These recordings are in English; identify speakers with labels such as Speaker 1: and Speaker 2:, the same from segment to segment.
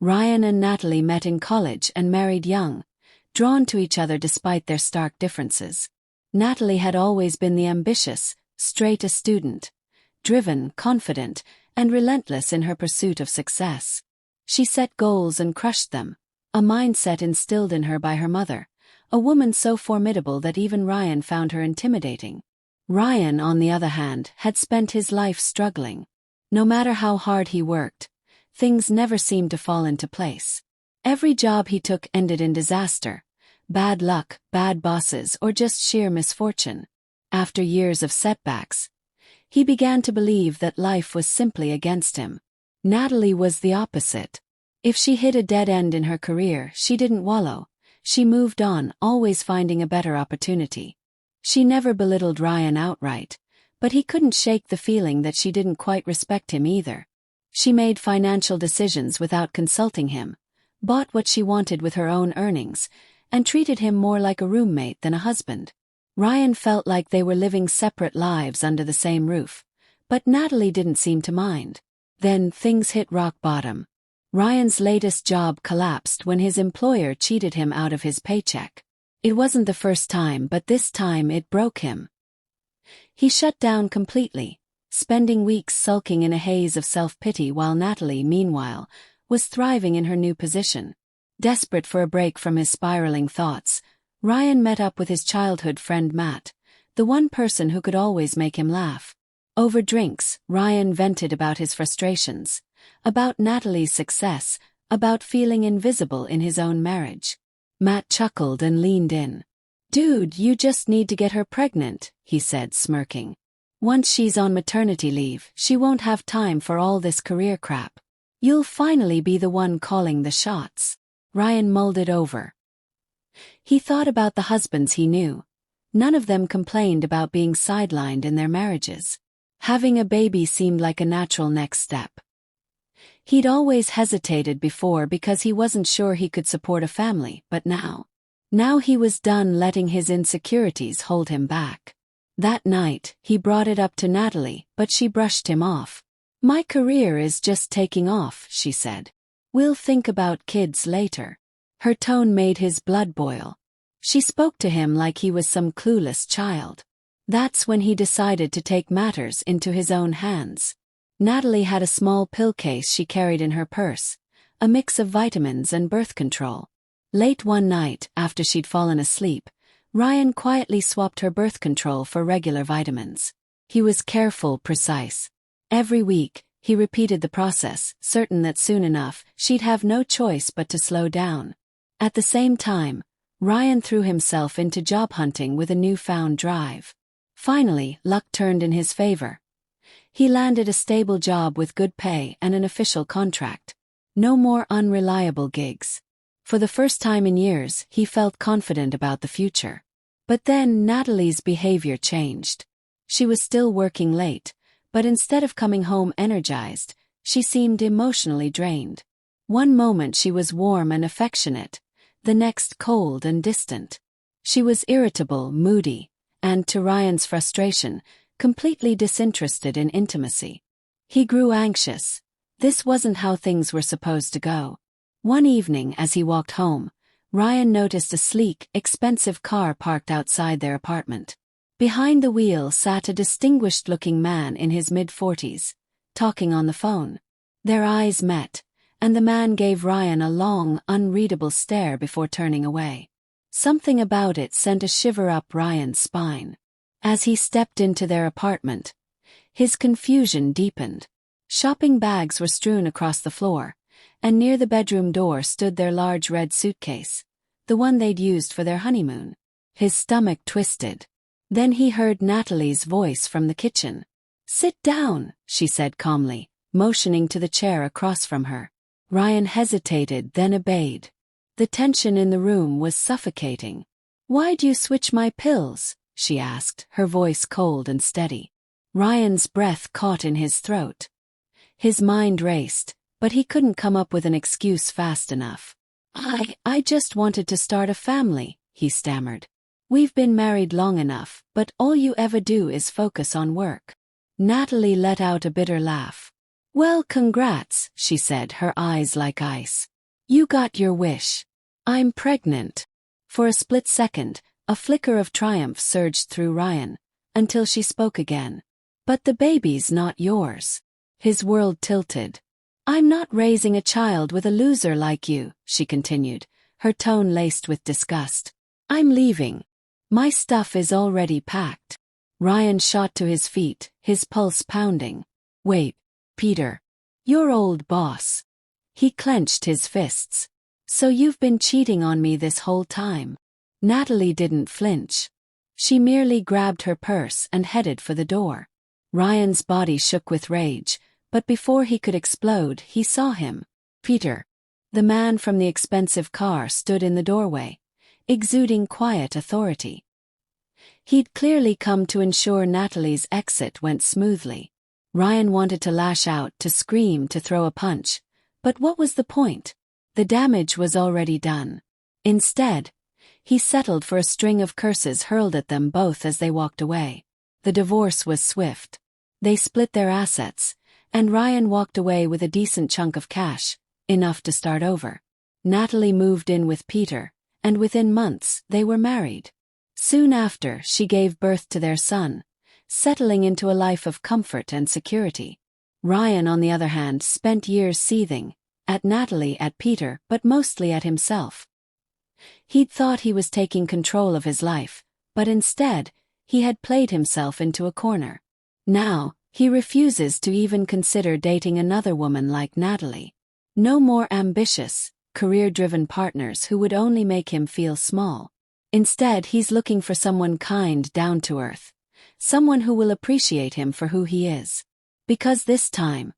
Speaker 1: Ryan and Natalie met in college and married young, drawn to each other despite their stark differences. Natalie had always been the ambitious, straight-A student, driven, confident, and relentless in her pursuit of success. She set goals and crushed them, a mindset instilled in her by her mother, a woman so formidable that even Ryan found her intimidating. Ryan, on the other hand, had spent his life struggling. No matter how hard he worked, things never seemed to fall into place. Every job he took ended in disaster, bad luck, bad bosses, or just sheer misfortune. After years of setbacks, he began to believe that life was simply against him. Natalie was the opposite. If she hit a dead end in her career, she didn't wallow. She moved on, always finding a better opportunity. She never belittled Ryan outright, but he couldn't shake the feeling that she didn't quite respect him either. She made financial decisions without consulting him, bought what she wanted with her own earnings, and treated him more like a roommate than a husband. Ryan felt like they were living separate lives under the same roof, but Natalie didn't seem to mind. Then things hit rock bottom. Ryan's latest job collapsed when his employer cheated him out of his paycheck. It wasn't the first time, but this time it broke him. He shut down completely, spending weeks sulking in a haze of self-pity while Natalie, meanwhile, was thriving in her new position. Desperate for a break from his spiraling thoughts, Ryan met up with his childhood friend Matt, the one person who could always make him laugh. Over drinks, Ryan vented about his frustrations, about Natalie's success, about feeling invisible in his own marriage. Matt chuckled and leaned in. "Dude, you just need to get her pregnant," he said, smirking. "Once she's on maternity leave, she won't have time for all this career crap. You'll finally be the one calling the shots." Ryan mulled it over. He thought about the husbands he knew. None of them complained about being sidelined in their marriages. Having a baby seemed like a natural next step. He'd always hesitated before because he wasn't sure he could support a family, but now he was done letting his insecurities hold him back. That night, he brought it up to Natalie, but she brushed him off. "My career is just taking off," she said. "We'll think about kids later." Her tone made his blood boil. She spoke to him like he was some clueless child. That's when he decided to take matters into his own hands. Natalie had a small pill case she carried in her purse, a mix of vitamins and birth control. Late one night, after she'd fallen asleep, Ryan quietly swapped her birth control for regular vitamins. He was careful, precise. Every week, he repeated the process, certain that soon enough, she'd have no choice but to slow down. At the same time, Ryan threw himself into job hunting with a newfound drive. Finally, luck turned in his favor. He landed a stable job with good pay and an official contract. No more unreliable gigs. For the first time in years, he felt confident about the future. But then Natalie's behavior changed. She was still working late, but instead of coming home energized, she seemed emotionally drained. One moment she was warm and affectionate, the next cold and distant. She was irritable, moody, and, to Ryan's frustration, completely disinterested in intimacy. He grew anxious. This wasn't how things were supposed to go. One evening as he walked home, Ryan noticed a sleek, expensive car parked outside their apartment. Behind the wheel sat a distinguished-looking man in his mid-40s, talking on the phone. Their eyes met, and the man gave Ryan a long, unreadable stare before turning away. Something about it sent a shiver up Ryan's spine. As he stepped into their apartment, his confusion deepened. Shopping bags were strewn across the floor, and near the bedroom door stood their large red suitcase, the one they'd used for their honeymoon. His stomach twisted. Then he heard Natalie's voice from the kitchen. "Sit down," she said calmly, motioning to the chair across from her. Ryan hesitated, then obeyed. The tension in the room was suffocating. "Why'd you switch my pills?" she asked, her voice cold and steady. Ryan's breath caught in his throat. His mind raced, but he couldn't come up with an excuse fast enough. I just wanted to start a family," he stammered. "We've been married long enough, but all you ever do is focus on work." Natalie let out a bitter laugh. Well, congrats, she said, her eyes like ice. You got your wish. I'm pregnant. For a split second, a flicker of triumph surged through Ryan, until she spoke again. But the baby's not yours. His world tilted. I'm not raising a child with a loser like you, she continued, her tone laced with disgust. I'm leaving. My stuff is already packed. Ryan shot to his feet, his pulse pounding. Wait, Peter. Your old boss. He clenched his fists. So you've been cheating on me this whole time? Natalie didn't flinch. She merely grabbed her purse and headed for the door. Ryan's body shook with rage, but before he could explode, he saw him. Peter. The man from the expensive car stood in the doorway, exuding quiet authority. He'd clearly come to ensure Natalie's exit went smoothly. Ryan wanted to lash out, to scream, to throw a punch. But what was the point? The damage was already done. Instead, he settled for a string of curses hurled at them both as they walked away. The divorce was swift. They split their assets, and Ryan walked away with a decent chunk of cash, enough to start over. Natalie moved in with Peter, and within months they were married. Soon after, she gave birth to their son, settling into a life of comfort and security. Ryan, on the other hand, spent years seething, at Natalie, at Peter, but mostly at himself. He'd thought he was taking control of his life, but instead, he had played himself into a corner. Now, he refuses to even consider dating another woman like Natalie. No more ambitious, career-driven partners who would only make him feel small. Instead, he's looking for someone kind, down to earth. Someone who will appreciate him for who he is. Because this time,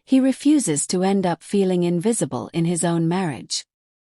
Speaker 1: he refuses to end up feeling invisible in his own marriage.